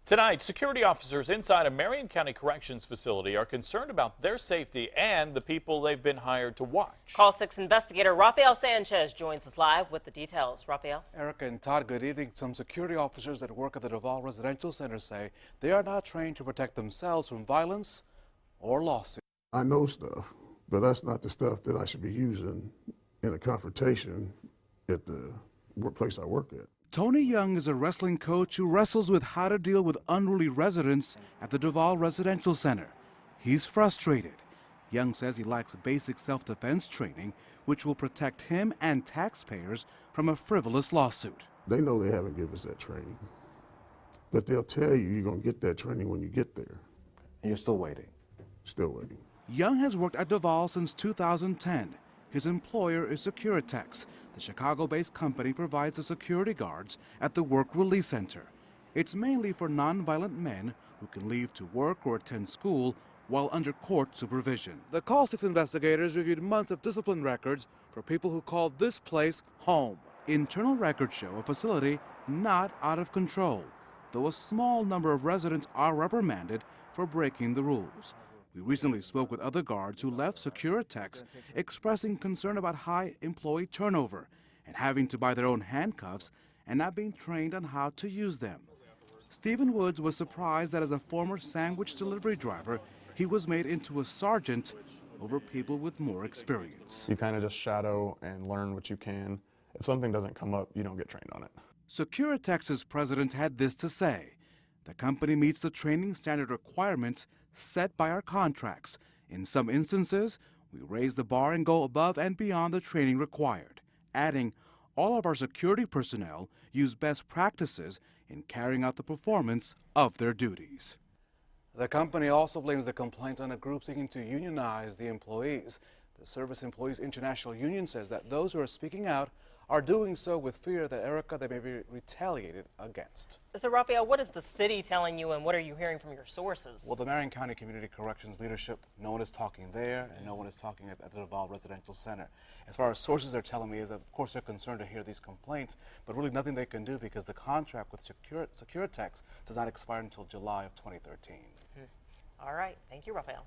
Tonight, security officers inside a Marion County Corrections facility are concerned about their safety and the people they've been hired to watch. Call 6 investigator Rafael Sanchez joins us live with the details. Rafael. Erica and Todd, good evening. Some security officers that work at the Duval Residential Center say they are not trained to protect themselves from violence or lawsuits. I know stuff, but that's not the stuff that I should be using in a confrontation at the workplace I work at. Tony Young is a wrestling coach who wrestles with how to deal with unruly residents at the Duval Residential Center. He's frustrated. Young says he lacks basic self-defense training, which will protect him and taxpayers from a frivolous lawsuit. They know they haven't given us that training, but they'll tell you you're going to get that training when you get there. And you're still waiting. Still waiting. Young has worked at Duval since 2010. His employer is Securitex. The Chicago-based company provides the security guards at the Work Release Center. It's mainly for nonviolent men who can leave to work or attend school while under court supervision. The Call 6 investigators reviewed months of discipline records for people who called this place home. Internal records show a facility not out of control, though a small number of residents are reprimanded for breaking the rules. We recently spoke with other guards who left Securitex, expressing concern about high employee turnover and having to buy their own handcuffs and not being trained on how to use them. Stephen Woods was surprised that as a former sandwich delivery driver, he was made into a sergeant over people with more experience. You kind of just shadow and learn what you can. If something doesn't come up, you don't get trained on it. Securitex's president had this to say: the company meets the training standard requirements set by our contracts. In some instances, we raise the bar and go above and beyond the training required, adding, all of our security personnel use best practices in carrying out the performance of their duties. The company also blames the complaints on a group seeking to unionize the employees. The Service Employees International Union says that those who are speaking out are doing so with fear that, Erica, they may be retaliated against. So, Rafael, what is the city telling you and what are you hearing from your sources? Well, the Marion County Community Corrections leadership, no one is talking there and no one is talking at the Duval Residential Center. As far as sources are telling me is that, of course, they're concerned to hear these complaints, but really nothing they can do because the contract with Securitex does not expire until July of 2013. All right. Thank you, Rafael.